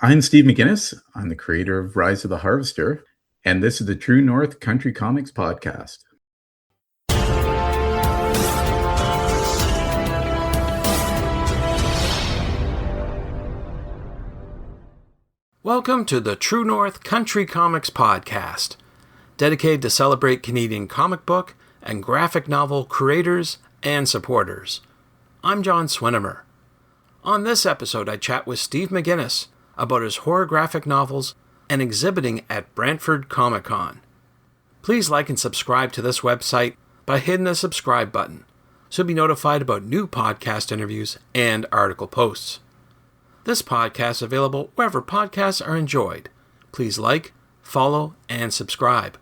I'm Steve McGinnis. I'm the creator of Rise of the Harvester, and this is the True North Country Comics Podcast. Welcome to the True North Country Comics Podcast, dedicated to celebrate Canadian comic book and graphic novel creators and supporters. I'm John Swinimer. On this episode, I chat with Steve McGinnis about his horror graphic novels and exhibiting at Brantford Comic Con. Please like and subscribe to this website by hitting the subscribe button, so you'll be notified about new podcast interviews and article posts. This podcast is available wherever podcasts are enjoyed. Please like, follow, and subscribe.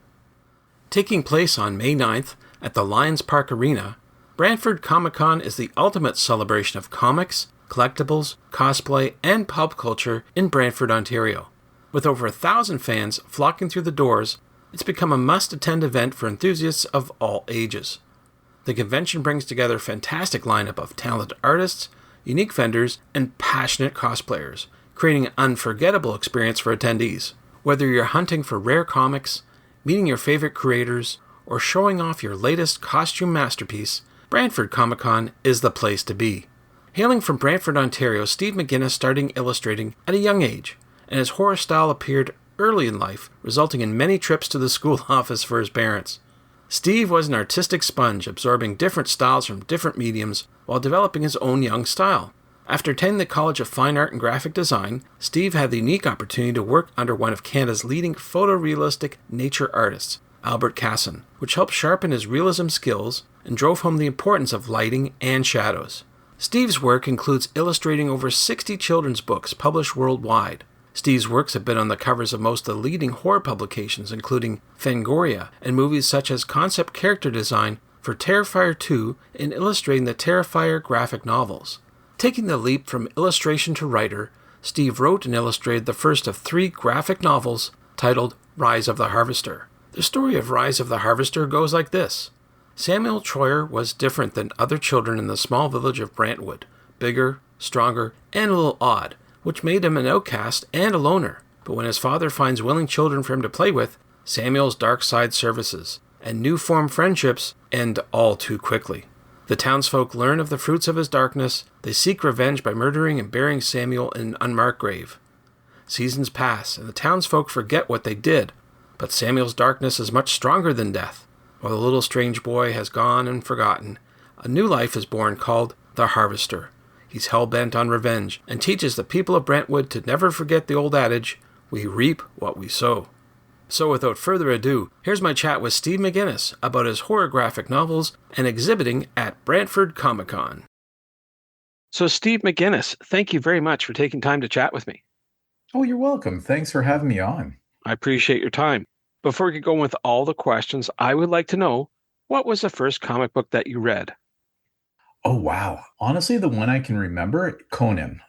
Taking place on May 9th at the Lions Park Arena, Brantford Comic Con is the ultimate celebration of comics, collectibles, cosplay, and pop culture in Brantford, Ontario. With over 1,000 fans flocking through the doors, it's become a must-attend event for enthusiasts of all ages. The convention brings together a fantastic lineup of talented artists, unique vendors, and passionate cosplayers, creating an unforgettable experience for attendees. Whether you're hunting for rare comics, meeting your favorite creators, or showing off your latest costume masterpiece, Brantford Comic Con is the place to be. Hailing from Brantford, Ontario, Steve McGinnis started illustrating at a young age, and his horror style appeared early in life, resulting in many trips to the school office for his parents. Steve was an artistic sponge, absorbing different styles from different mediums while developing his own young style. After attending the College of Fine Art and Graphic Design, Steve had the unique opportunity to work under one of Canada's leading photorealistic nature artists, Albert Casson, which helped sharpen his realism skills and drove home the importance of lighting and shadows. Steve's work includes illustrating over 60 children's books published worldwide. Steve's works have been on the covers of most of the leading horror publications, including Fangoria, and movies such as concept character design for Terrifier 2 and illustrating the Terrifier graphic novels. Taking the leap from illustration to writer, Steve wrote and illustrated the first of 3 graphic novels titled Rise of the Harvester. The story of Rise of the Harvester goes like this. Samuel Troyer was different than other children in the small village of Brantwood, bigger, stronger, and a little odd, which made him an outcast and a loner. But when his father finds willing children for him to play with, Samuel's dark side surfaces, and new-formed friendships end all too quickly. The townsfolk learn of the fruits of his darkness. They seek revenge by murdering and burying Samuel in an unmarked grave. Seasons pass, and the townsfolk forget what they did, but Samuel's darkness is much stronger than death. While the little strange boy has gone and forgotten, a new life is born called the Harvester. He's hell-bent on revenge and teaches the people of Brentwood to never forget the old adage, we reap what we sow. So without further ado, here's my chat with Steve McGinnis about his horror graphic novels and exhibiting at Brantford Comic Con. So Steve McGinnis, thank you very much for taking time to chat with me. Oh, you're welcome. Thanks for having me on. I appreciate your time. Before we get going with all the questions, I would like to know, what was the first comic book that you read? Oh, wow. Honestly, the one I can remember, Conan.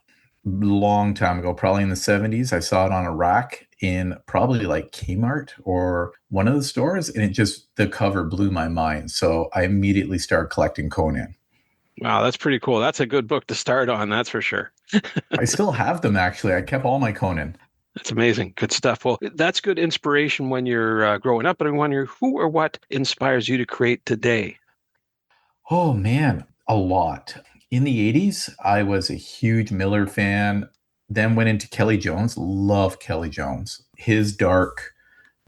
Long time ago, probably in the 70s. I saw it on a rack in probably like Kmart or one of the stores, and the cover blew my mind. So I immediately started collecting Conan. Wow, that's pretty cool. That's a good book to start on, that's for sure. I still have them, actually. I kept all my Conan. That's amazing. Good stuff. Well, that's good inspiration when you're growing up, but I wonder who or what inspires you to create today? Oh, man, a lot. In the 80s, I was a huge Miller fan, then went into Kelly Jones. Love Kelly Jones. His dark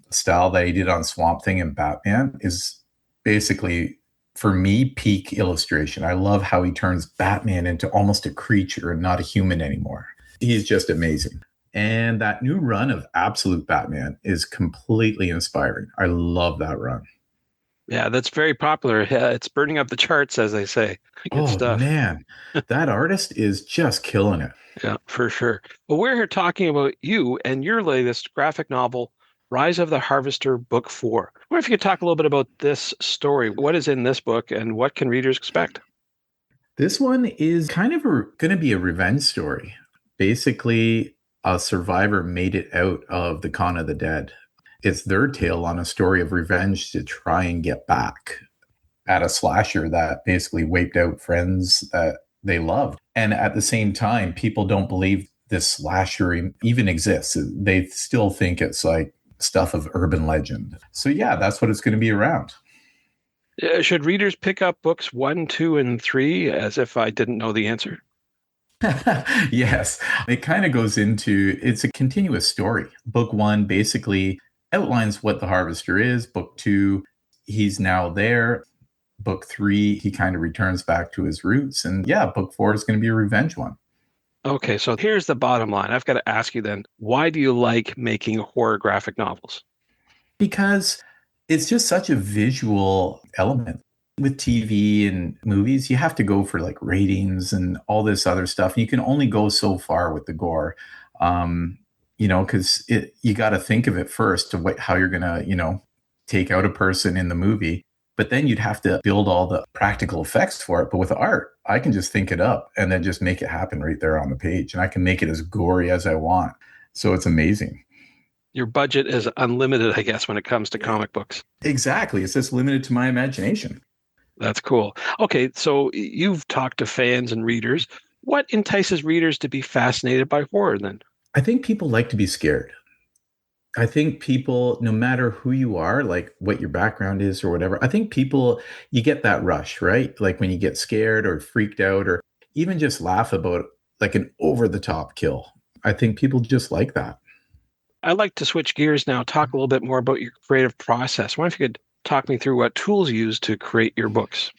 style that he did on Swamp Thing and Batman is basically, for me, peak illustration. I love how he turns Batman into almost a creature and not a human anymore. He's just amazing. And that new run of Absolute Batman is completely inspiring. I love that run. Yeah, that's very popular. Yeah, it's burning up the charts, as they say. Good stuff. Man, that artist is just killing it. Yeah, for sure. Well, we're here talking about you and your latest graphic novel, Rise of the Harvester, Book 4. I wonder if you could talk a little bit about this story. What is in this book and what can readers expect? This one is kind of going to be a revenge story. Basically, a survivor made it out of the Con of the Dead. It's their tale on a story of revenge to try and get back at a slasher that basically wiped out friends that they loved. And at the same time, people don't believe this slasher even exists. They still think it's like stuff of urban legend. So yeah, that's what it's going to be around. Should readers pick up books 1, 2, and 3 as if I didn't know the answer? Yes, it kind of goes into it's a continuous story. Book one basically outlines what the harvester is. Book two, he's now there. Book three, he kind of returns back to his roots. And yeah, book four is going to be a revenge one. Okay, so here's the bottom line. I've got to ask you then, why do you like making horror graphic novels? Because it's just such a visual element. With TV and movies, you have to go for like ratings and all this other stuff. You can only go so far with the gore, because you got to think of it first to how you're going to, take out a person in the movie. But then you'd have to build all the practical effects for it. But with art, I can just think it up and then just make it happen right there on the page. And I can make it as gory as I want. So it's amazing. Your budget is unlimited, I guess, when it comes to comic books. Exactly. It's just limited to my imagination. That's cool. Okay, so you've talked to fans and readers. What entices readers to be fascinated by horror then? I think people like to be scared. I think people, no matter who you are, like what your background is or whatever, I think people, you get that rush, right? Like when you get scared or freaked out or even just laugh about like an over the top kill. I think people just like that. I'd like to switch gears now, talk a little bit more about your creative process. I wonder if you could talk me through what tools you use to create your books.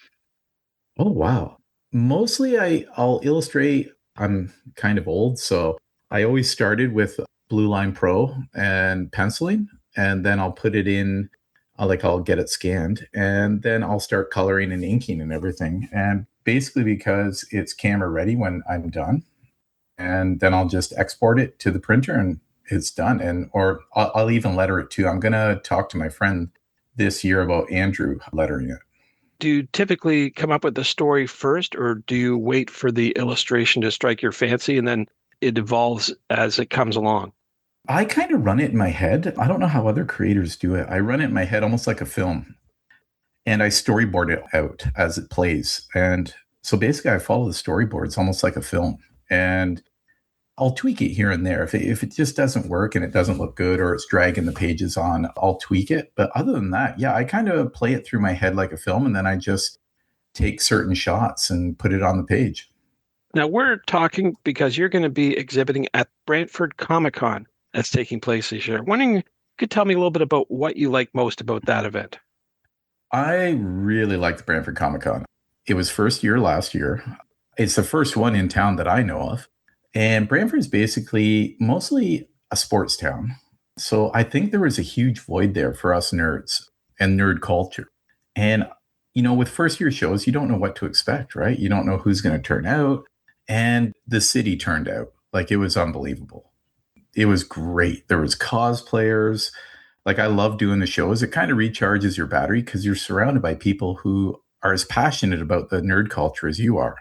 Oh, wow. Mostly I'll illustrate. I'm kind of old, so I always started with Blue Line Pro and penciling, and then I'll put it in, I'll get it scanned, and then I'll start coloring and inking and everything. And basically because it's camera ready when I'm done, and then I'll just export it to the printer and it's done. And or I'll even letter it too. I'm gonna talk to my friend this year about Andrew lettering it. Do you typically come up with the story first, or do you wait for the illustration to strike your fancy and then it evolves as it comes along? I kind of run it in my head. I don't know how other creators do it. I run it in my head almost like a film, and I storyboard it out as it plays. And so basically I follow the storyboards almost like a film. And I'll tweak it here and there. If it just doesn't work and it doesn't look good or it's dragging the pages on, I'll tweak it. But other than that, yeah, I kind of play it through my head like a film, and then I just take certain shots and put it on the page. Now, we're talking because you're going to be exhibiting at Brantford Comic Con that's taking place this year. I'm wondering if you could tell me a little bit about what you like most about that event. I really like the Brantford Comic Con. It was first year last year. It's the first one in town that I know of. And Brantford is basically mostly a sports town. So I think there was a huge void there for us nerds and nerd culture. And, with first year shows, you don't know what to expect, right? You don't know who's going to turn out. And the city turned out like it was unbelievable. It was great. There was cosplayers. Like I love doing the shows. It kind of recharges your battery because you're surrounded by people who are as passionate about the nerd culture as you are.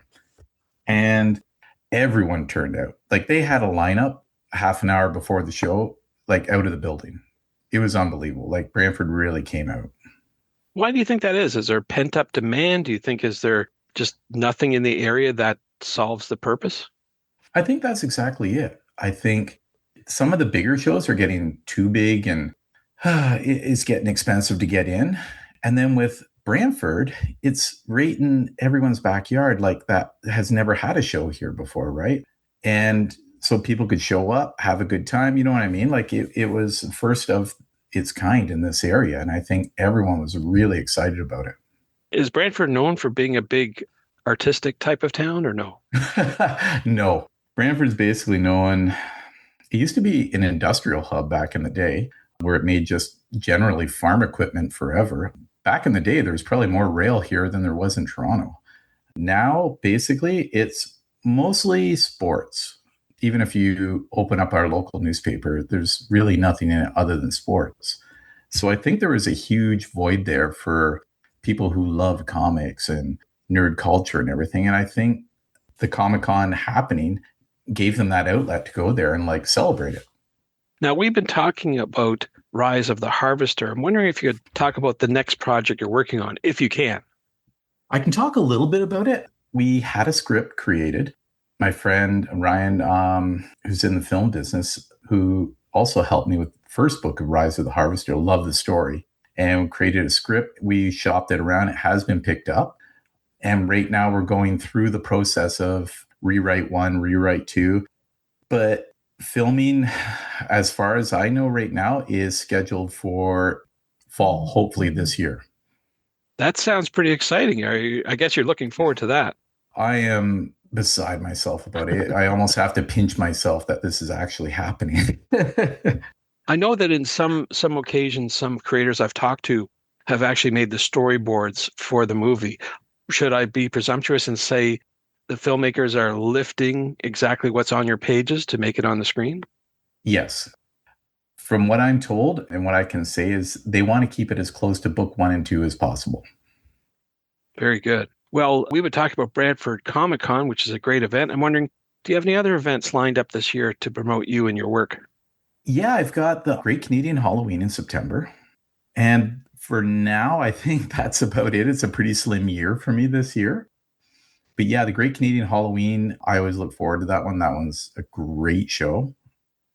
And everyone turned out. Like they had a lineup half an hour before the show, like out of the building. It was unbelievable. Like Brantford really came out. Why do you think that is? Is there pent up demand? Do you think is there just nothing in the area that solves the purpose? I think that's exactly it. I think some of the bigger shows are getting too big and it's getting expensive to get in. And then with Brantford, it's right in everyone's backyard, like that has never had a show here before, right? And so people could show up, have a good time. You know what I mean? Like it was the first of its kind in this area. And I think everyone was really excited about it. Is Brantford known for being a big artistic type of town or no? No, Brantford's basically known. It used to be an industrial hub back in the day where it made just generally farm equipment forever. Back in the day, there was probably more rail here than there was in Toronto. Now, basically, it's mostly sports. Even if you open up our local newspaper, there's really nothing in it other than sports. So I think there was a huge void there for people who love comics and nerd culture and everything. And I think the Comic Con happening gave them that outlet to go there and like celebrate it. Now, we've been talking about Rise of the Harvester. I'm wondering if you could talk about the next project you're working on, if you can. I can talk a little bit about it. We had a script created My friend Ryan, who's in the film business, who also helped me with the first book of Rise of the Harvester, loved the story and created a script. We shopped it around. It has been picked up. And right now we're going through the process of rewrite 1, rewrite 2. But filming, as far as I know right now, is scheduled for fall, hopefully this year. That sounds pretty exciting. I guess you're looking forward to that. I am beside myself about it. I almost have to pinch myself that this is actually happening. I know that in some occasions, some creators I've talked to have actually made the storyboards for the movie. Should I be presumptuous and say the filmmakers are lifting exactly what's on your pages to make it on the screen? Yes. From what I'm told and what I can say is they want to keep it as close to book 1 and 2 as possible. Very good. Well, we would talk about Brantford Comic Con, which is a great event. I'm wondering, do you have any other events lined up this year to promote you and your work? Yeah, I've got the Great Canadian Halloween in September. And for now, I think that's about it. It's a pretty slim year for me this year. But yeah, the Great Canadian Halloween, I always look forward to that one. That one's a great show.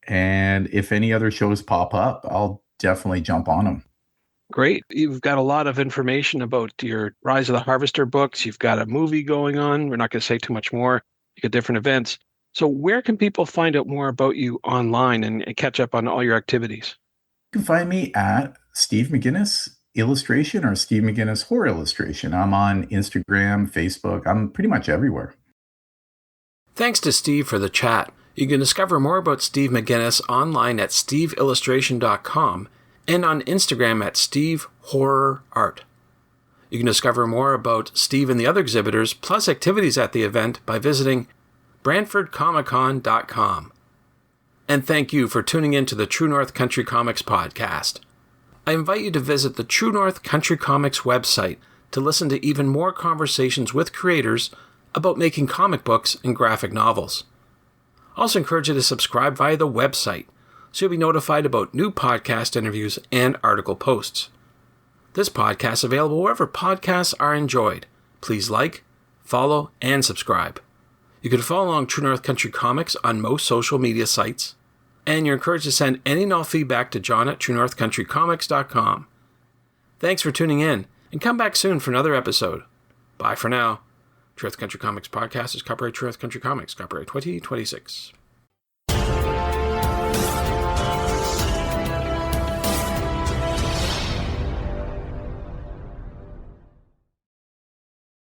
And if any other shows pop up, I'll definitely jump on them. Great. You've got a lot of information about your Rise of the Harvester books. You've got a movie going on. We're not going to say too much more. You got different events. So where can people find out more about you online and catch up on all your activities? You can find me at Steve McGinnis Illustration or Steve McGinnis Horror Illustration. I'm on Instagram, Facebook. I'm pretty much everywhere. Thanks to Steve for the chat. You can discover more about Steve McGinnis online at steveillustration.com and on Instagram at stevehorrorart. You can discover more about Steve and the other exhibitors, plus activities at the event, by visiting BrantfordComicCon.com. And thank you for tuning in to the True North Country Comics podcast. I invite you to visit the True North Country Comics website to listen to even more conversations with creators about making comic books and graphic novels. I also encourage you to subscribe via the website so you'll be notified about new podcast interviews and article posts. This podcast is available wherever podcasts are enjoyed. Please like, follow, and subscribe. You can follow along True North Country Comics on most social media sites, and you're encouraged to send any and all feedback to John at TrueNorthCountryComics.com. Thanks for tuning in, and come back soon for another episode. Bye for now. True North Country Comics Podcast is copyright True North Country Comics, copyright 2026.